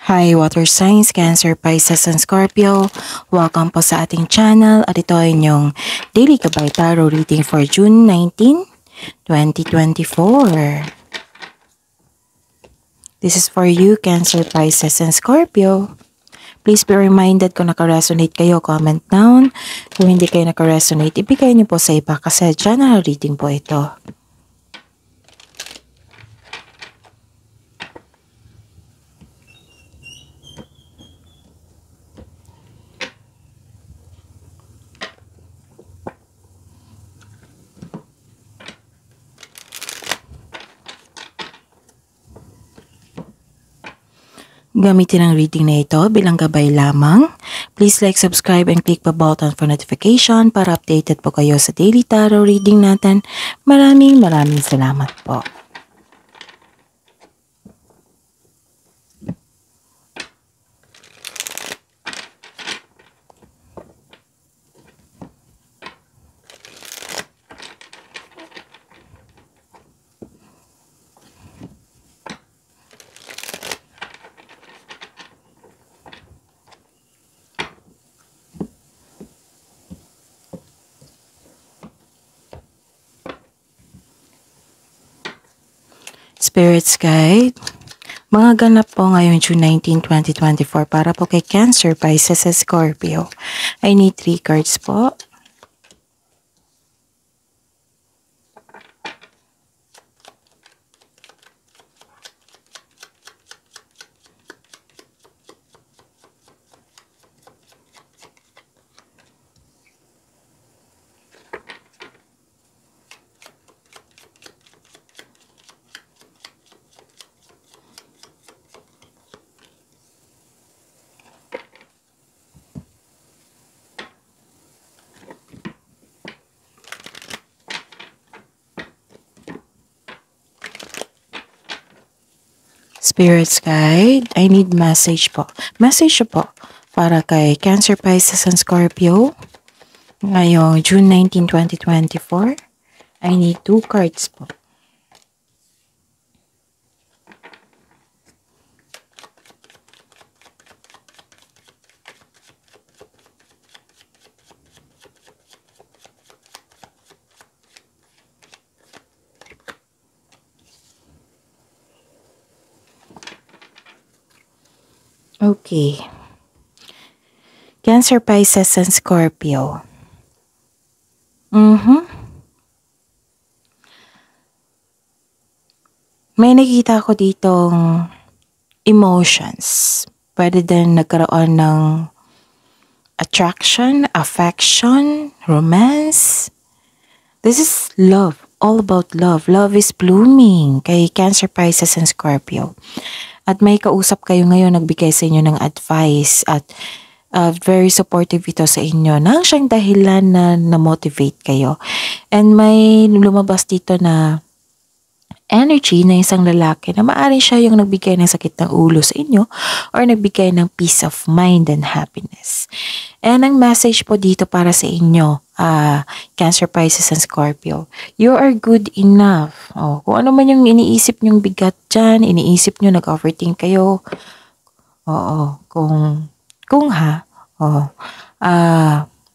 Hi Water Signs, Cancer, Pisces, and Scorpio. Welcome po sa ating channel at ito ay inyong Daily Gabay Tarot reading for June 19, 2024. This is for you, Cancer, Pisces, and Scorpio. Please be reminded kung naka-resonate kayo, comment down. Kung hindi kayo naka-resonate, ibigay niyo po sa iba kasi general reading po ito. Gamitin ang reading na ito bilang gabay lamang. Please like, subscribe, and click the button for notification para updated po kayo sa daily tarot reading natin. Maraming salamat po. Spirits Guide, mga ganap po ngayong June 19, 2024 para po kay Cancer, Pisces, and Scorpio. I need 3 cards po. Spirits Guide, I need message po. Message po para kay Cancer, Pisces, and Scorpio. Ngayong June 19, 2024. I need 2 cards po. Okay. Cancer, Pisces, and Scorpio. May nakita ko ditong emotions. Pwede din nagkaroon ng attraction, affection, romance. This is love. All about love. Love is blooming kay Cancer, Pisces, and Scorpio. At may kausap kayo ngayon nagbigay sa inyo ng advice at very supportive ito sa inyo nang siyang dahilan na na-motivate kayo. And may lumabas dito na energy na isang lalaki na maaaring siya yung nagbigay ng sakit ng ulo sa inyo or nagbigay ng peace of mind and happiness. And ang message po dito para sa inyo, Cancer, Pisces, and Scorpio, you are good enough. Kung ano man yung iniisip nyong bigat dyan, iniisip nyo, nag-overthink kayo.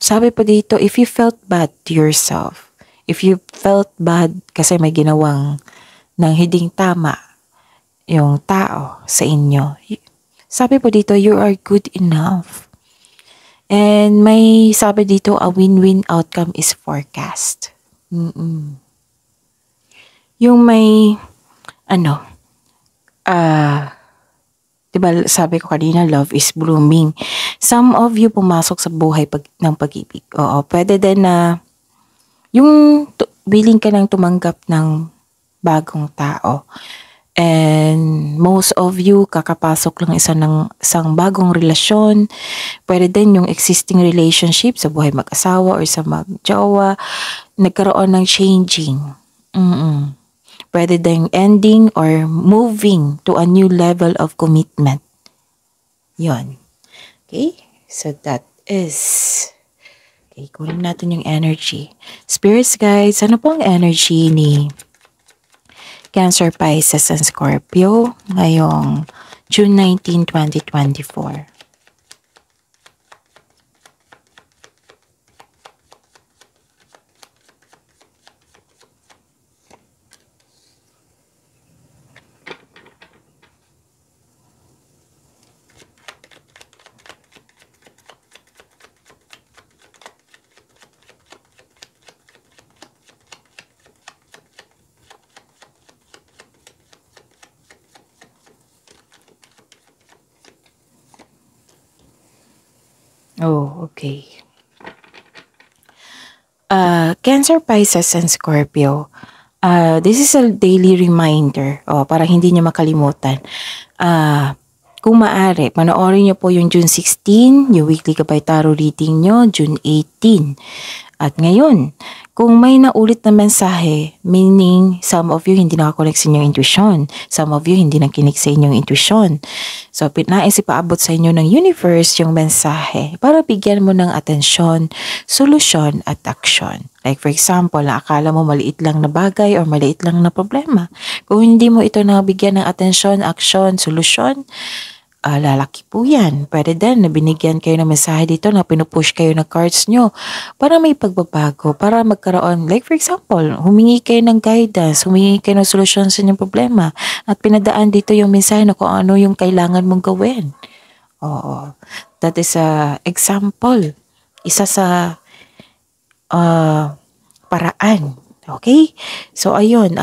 Sabi po dito, if you felt bad to yourself, if you felt bad kasi may ginawang ng hinding tama yung tao sa inyo, sabi po dito, you are good enough. And may sabi dito, a win-win outcome is forecast. Yung may, diba sabi ko kanina, love is blooming. Some of you pumasok sa buhay ng pag-ibig. Oo, pwede din na yung willing ka nang tumanggap ng bagong tao. And most of you, kakapasok lang isang bagong relasyon. Pwede din yung existing relationship sa buhay mag-asawa or sa mag-jowa, nagkaroon ng changing. Pwede din ending or moving to a new level of commitment. Yon. Okay? So that is... Okay, kunin natin yung energy. Spirits guides, ano po ang energy ni Cancer, Pisces, and Scorpio ngayong June 19, 2024. Oh, okay. Cancer, Pisces, and Scorpio. This is a daily reminder, para hindi niyo makalimutan. Kung maaari, panoorin niyo po yung June 16, yung weekly gabay tarot reading niyo, June 18. At ngayon, kung may naulit na mensahe, meaning some of you hindi nakakonect sa inyong intuition, some of you hindi nakinig sa inyong intuition. So, nais ipaabot sa inyo ng universe yung mensahe para bigyan mo ng atensyon, solusyon at aksyon. Like for example, akala mo maliit lang na bagay or maliit lang na problema. Kung hindi mo ito nabigyan ng atensyon, aksyon, solusyon, lalaki po yan. Pwede din na binigyan kayo ng mensahe dito na pinupush kayo ng cards nyo para may pagbabago, para magkaroon, like for example, humingi kayo ng guidance, humingi kayo ng solusyon sa inyong problema at pinadaan dito yung mensahe na kung ano yung kailangan mong gawin. Oo. That is a example. Isa sa paraan. Okay? So, ayun,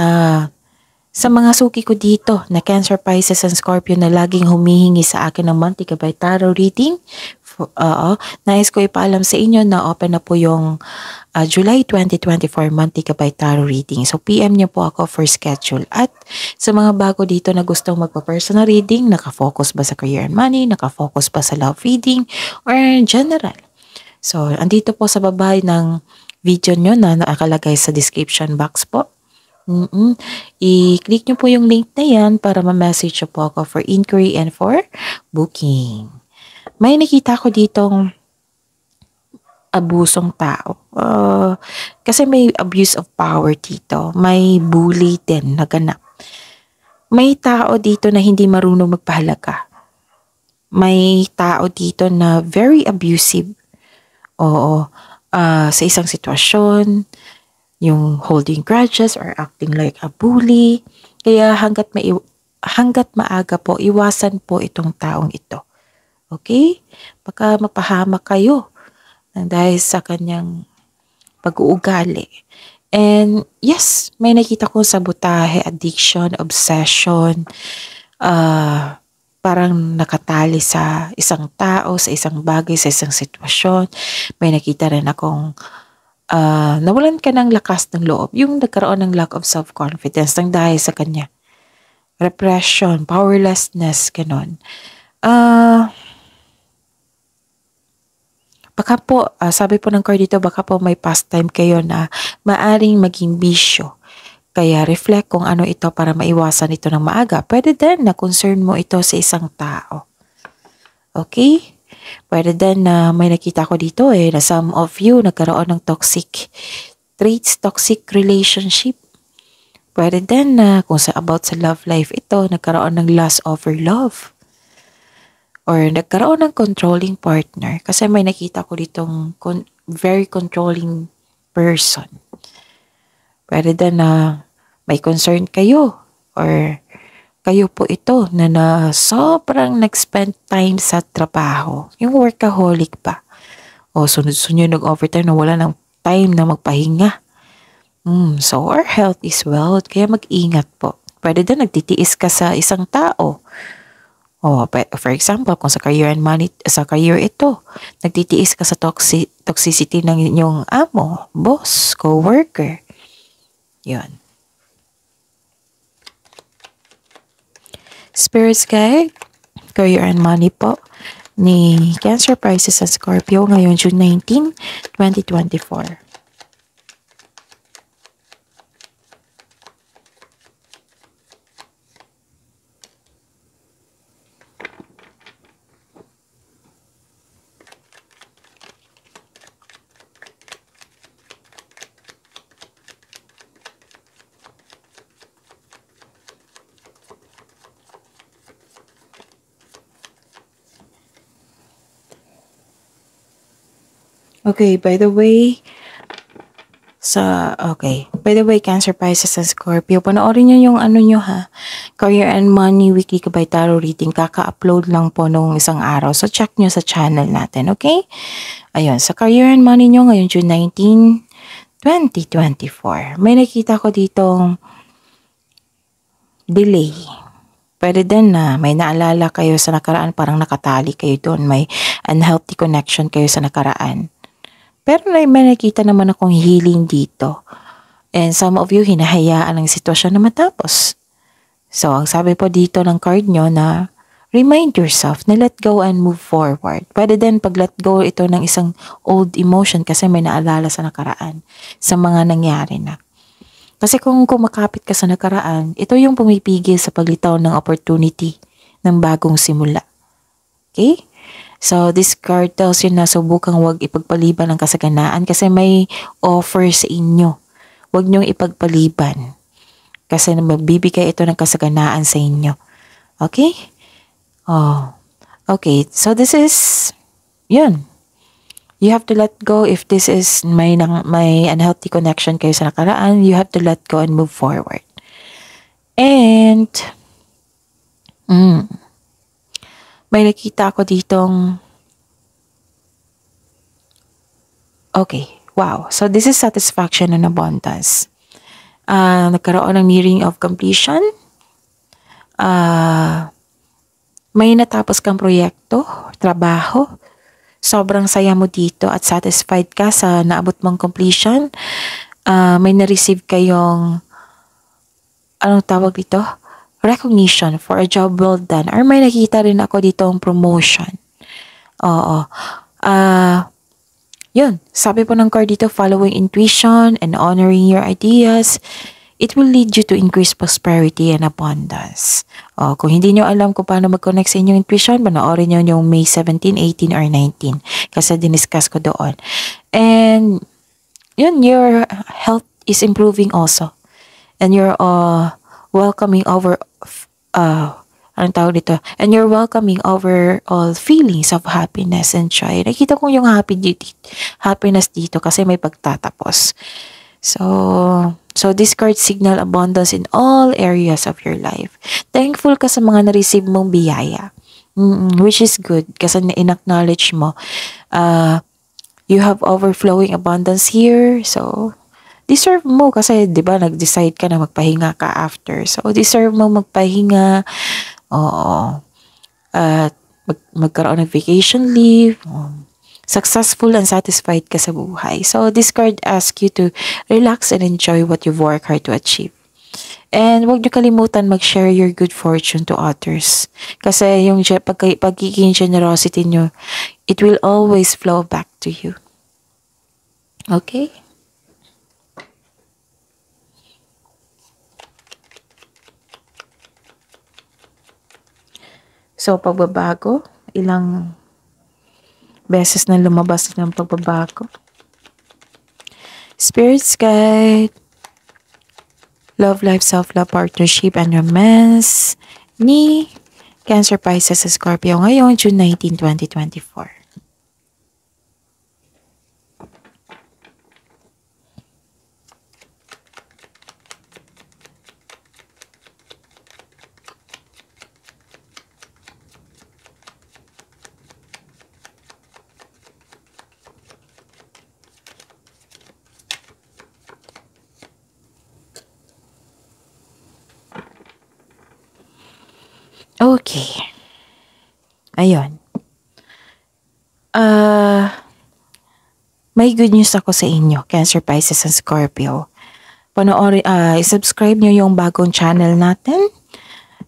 sa mga suki ko dito na Cancer, Pisces, and Scorpio na laging humihingi sa akin ng monthly gabay tarot reading, nais ko ipaalam sa inyo na open na po yung July 2024 monthly gabay tarot reading. So PM niyo po ako for schedule. At sa mga bago dito na gustong magpa-personal reading, nakafocus ba sa career and money, nakafocus ba sa love reading, or general. So andito po sa baba ng video nyo na nakalagay sa description box po. I-click nyo po yung link na yan para ma-message nyo po ako for inquiry and for booking. May nakita ko ditong abusong tao. Kasi may abuse of power dito. May bully din naganap. May tao dito na hindi marunong magpahalaga. May tao dito na very abusive. Oo. Sa isang sitwasyon, yung holding grudges or acting like a bully. Kaya hanggat maaga po, iwasan po itong taong ito. Okay? Baka mapahamak kayo dahil sa kanyang pag-uugali. And yes, may nakita ko sabotahe, addiction, obsession, parang nakatali sa isang tao, sa isang bagay, sa isang sitwasyon. May nakita rin akong nawalan ka ng lakas ng loob, yung nagkaroon ng lack of self-confidence nang dahil sa kanya. Repression, powerlessness, ganon. Baka po, sabi po ng card dito, baka po may pastime kayo na maaring maging bisyo. Kaya reflect kung ano ito para maiwasan ito ng maaga. Pwede din na concern mo ito sa isang tao. Okay? Pwede din na may nakita ko dito na some of you nagkaroon ng toxic traits, toxic relationship. Pwede din na kung about sa love life ito, nagkaroon ng lust over love. Or nagkaroon ng controlling partner. Kasi may nakita ko ditong very controlling person. Pwede din na may concern kayo. Or kayo po ito na sobrang nag-spend time sa trabaho. Yung workaholic pa. O sunod-sunod nag-overtime na wala ng time na magpahinga. So our health is wealth. Kaya mag-ingat po. Pwede din nagtitiis ka sa isang tao. For example, kung sa career and money, sa career ito, nagtitiis ka sa toxicity ng inyong amo, boss, co-worker. Yun. Spirits Guide, career and money po, ni Cancer, Pisces, and Scorpio ngayon June 19, 2024. Okay, by the way, Cancer, Pisces, and Scorpio, panoorin nyo yung ano nyo ha, Career and Money Weekly Kabay Tarot Reading, kaka-upload lang po nung isang araw. So, check nyo sa channel natin, okay? Ayun, sa Career and Money nyo ngayon, June 19, 2024. May nakita ko ditong delay. Pwede din na may naalala kayo sa nakaraan, parang nakatali kayo doon, may unhealthy connection kayo sa nakaraan. Pero may nakita naman akong healing dito. And some of you, hinahayaan ang sitwasyon na matapos. So, ang sabi po dito ng card nyo na remind yourself na let go and move forward. Pwede din pag let go ito ng isang old emotion kasi may naalala sa nakaraan sa mga nangyari na. Kasi kung kumakapit ka sa nakaraan, ito yung pumipigil sa paglitaw ng opportunity ng bagong simula. Okay? So, this card tells you na subukang huwag ipagpaliban ang kasaganaan kasi may offer sa inyo. Huwag niyong ipagpaliban kasi magbibigay ito ng kasaganaan sa inyo. Okay? Oh. Okay, so this is, yun. You have to let go if this is may unhealthy connection kayo sa nakaraan. You have to let go and move forward. And, may nakita ako ditong, okay, wow. So, this is satisfaction and abundance. Nagkaroon ng nearing of completion. May natapos kang proyekto, trabaho. Sobrang saya mo dito at satisfied ka sa naabot mong completion. May na-receive kayong, anong tawag dito? Recognition for a job well done. Or may nakita rin ako dito ang promotion. Oo. Yun. Sabi po ng card dito, following intuition and honoring your ideas, it will lead you to increase prosperity and abundance. Kung hindi nyo alam kung paano mag-connect sa inyong intuition, panoorin nyo yung May 17, 18, or 19. Kasi diniscuss ko doon. And, yun, your health is improving also. And you're welcoming over, anong tawag dito? And you're welcoming over all feelings of happiness and joy. Nakita ko yung happiness dito kasi may pagtatapos. So this card signal abundance in all areas of your life. Thankful ka sa mga na-receive mong biyaya. Which is good kasi na-acknowledge mo. You have overflowing abundance here. So, deserve mo kasi 'di ba nag-decide ka na magpahinga ka after. So, deserve mo magpahinga. Oo. Magkaroon ng vacation leave. Successful and satisfied ka sa buhay. So, this card asks you to relax and enjoy what you've worked hard to achieve. And huwag niyo kalimutan mag-share your good fortune to others. Kasi yung pagiging generosity niyo, it will always flow back to you. Okay? So, pagbabago, ilang beses na lumabas ng pagbabago. Spirit's Guide, Love Life, Self-Love, Partnership, and Romance ni Cancer, Pisces, Scorpio ngayon, June 19, 2024. Okay. Ayun. May good news ako sa inyo, Cancer, Pisces, and Scorpio. I-subscribe nyo yung bagong channel natin.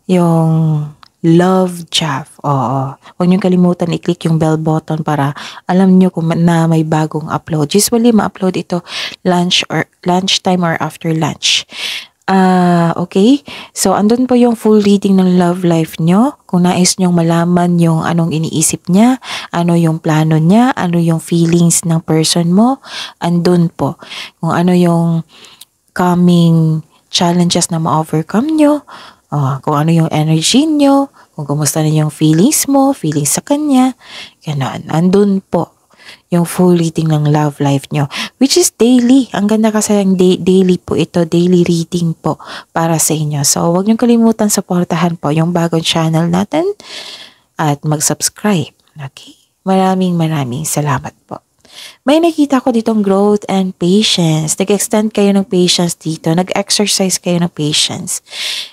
Yung Love Jav. Oo. Huwag nyo kalimutan i-click yung bell button para alam nyo kung na may bagong upload. Usually, ma-upload ito lunchtime or after lunch. Okay? So, andun po yung full reading ng love life nyo. Kung nais nyong malaman yung anong iniisip niya, ano yung plano niya, ano yung feelings ng person mo, andun po. Kung ano yung coming challenges na ma-overcome nyo, kung ano yung energy nyo, kung kumusta na yung feelings mo, feelings sa kanya, gano'n. Andun po. yung full reading ng love life nyo, which is daily. Ang ganda kasi ang daily po ito, daily reading po para sa inyo. So, huwag nyo kalimutan supportahan po yung bagong channel natin at mag-subscribe. Okay? Maraming salamat po. May nakita ko ditong growth and patience. Nag-extend kayo ng patience dito. Nag-exercise kayo ng patience.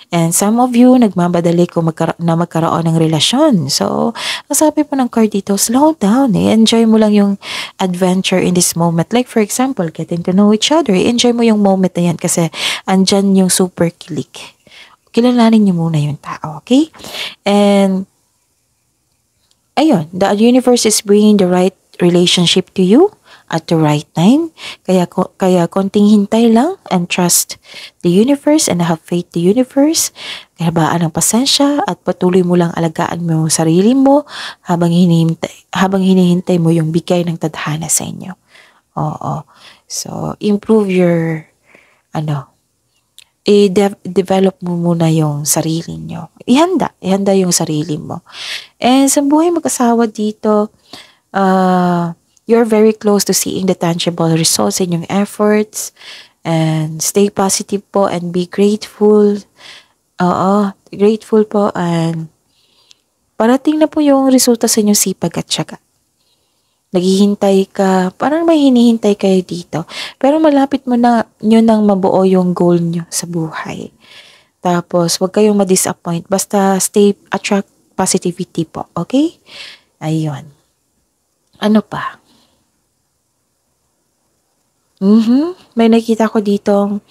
And some of you, nagmamadali kung magkaroon ng relasyon. So, ang sabi po ng card dito, slow down. Enjoy mo lang yung adventure in this moment. Like for example, getting to know each other. Enjoy mo yung moment na yan kasi andyan yung super kilig. Kilalanin niyo muna yung tao, okay? And, ayun, the universe is bringing the right relationship to you at the right time. Kaya konting hintay lang and trust the universe and have faith the universe. Habaan ng pasensya at patuloy mo lang alagaan mo yung sarili mo habang hinihintay mo yung bigay ng tadhana sa inyo. Oo. So, improve your, i-develop mo muna yung sarili nyo. Ihanda yung sarili mo. And sa buhay mag-asawa dito, you're very close to seeing the tangible results in yung efforts, and stay positive po and be grateful. Grateful po, and parating na po yung resulta sa inyong sipag at syaga. Naghihintay ka, parang may hinihintay kayo dito, pero malapit nyo nang mabuo yung goal nyo sa buhay. Tapos, huwag kayong ma-disappoint. Basta attract positivity po, okay? Ayun. Ano pa? May nakita ko dito.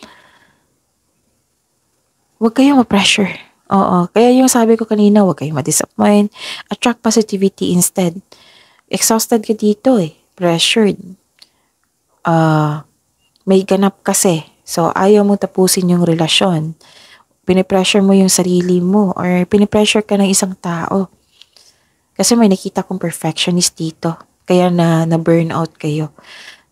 Huwag kayong ma-pressure. Oo. Kaya yung sabi ko kanina, huwag kayong ma-disappoint. Attract positivity instead. Exhausted ka dito Pressured. May ganap kasi. So, ayaw mo tapusin yung relasyon. Pinipressure mo yung sarili mo or pinipressure ka ng isang tao. Kasi may nakita kong perfectionist dito. Kaya na burnout kayo.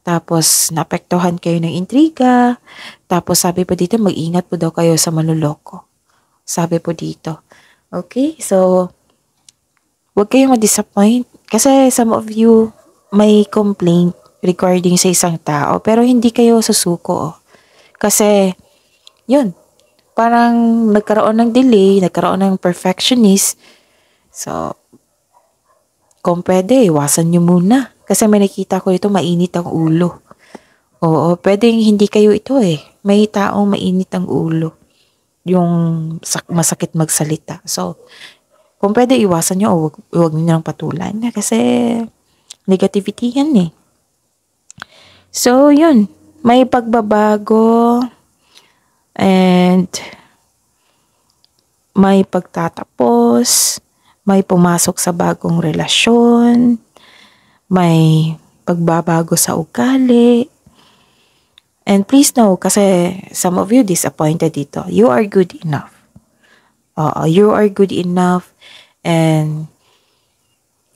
Tapos, naapektuhan kayo ng intriga. Tapos, sabi po dito, mag-ingat po daw kayo sa manloloko. Sabi po dito. Okay? So, huwag kayong ma-disappoint. Kasi some of you may complaint regarding sa isang tao. Pero hindi kayo susuko. Kasi, yun. Parang nagkaroon ng delay, nagkaroon ng perfectionist. So, kung pwede, iwasan nyo muna. Kasi may nakita ko dito, mainit ang ulo. Oo, pwedeng hindi kayo ito May taong mainit ang ulo. Yung masakit magsalita. So, kung pwede, iwasan nyo o huwag nyo nang patulan. Kasi, negativity yan So, yun. May pagbabago. And, may pagtatapos. May pumasok sa bagong relasyon, may pagbabago sa ugali. And please know, kasi some of you disappointed dito, you are good enough. You are good enough, and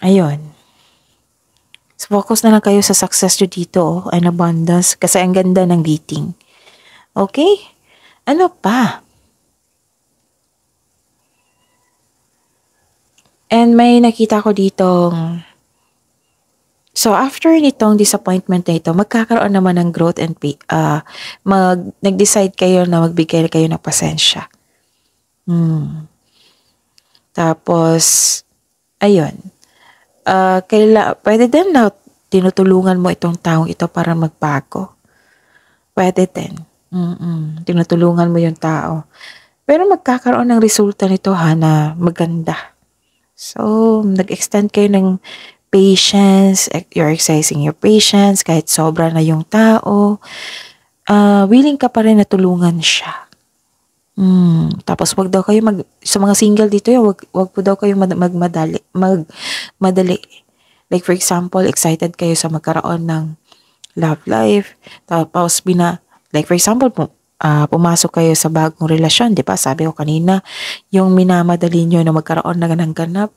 ayun. So, focus na lang kayo sa success nyo dito and abundance, kasi ang ganda ng reading. Okay? Ano pa? And may nakita ko ditong, so after nitong disappointment na ito, magkakaroon naman ng growth and nag-decide kayo na magbigay kayo ng pasensya. Tapos, ayun. Pwede din na tinutulungan mo itong taong ito para magbago. Pwede din. Tinutulungan mo yung tao. Pero magkakaroon ng resulta nito na maganda. So, nag-extend kayo ng patience, you're exercising your patience, kahit sobra na yung tao, willing ka pa rin na tulungan siya. Tapos, wag daw kayo sa mga single dito, wag po daw kayo magmadali. Like for example, excited kayo sa magkaroon ng love life, tapos like for example, pumasok kayo sa bagong relasyon, di ba? Sabi ko kanina, yung minamadali nyo na magkaroon ng ganap,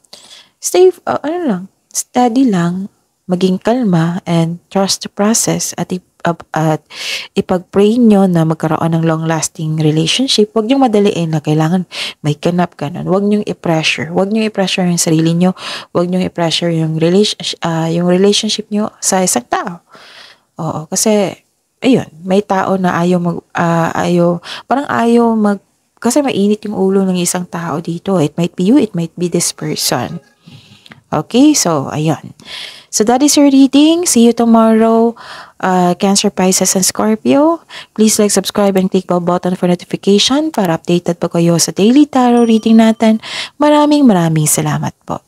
steady lang, maging kalma, and trust the process, at at ipag-pray nyo na magkaroon ng long-lasting relationship. Huwag nyo madaliin na kailangan may ganap ganun. Huwag nyo i-pressure. Huwag nyo i-pressure yung sarili nyo. Huwag nyo i-pressure yung relationship nyo sa isang tao. Oo, kasi ayun, may tao na kasi mainit yung ulo ng isang tao dito. It might be you, it might be this person. Okay, so ayun. So that is your reading. See you tomorrow, Cancer, Pisces, and Scorpio. Please like, subscribe, and click bell button for notification para updated po kayo sa daily tarot reading natin. Maraming salamat po.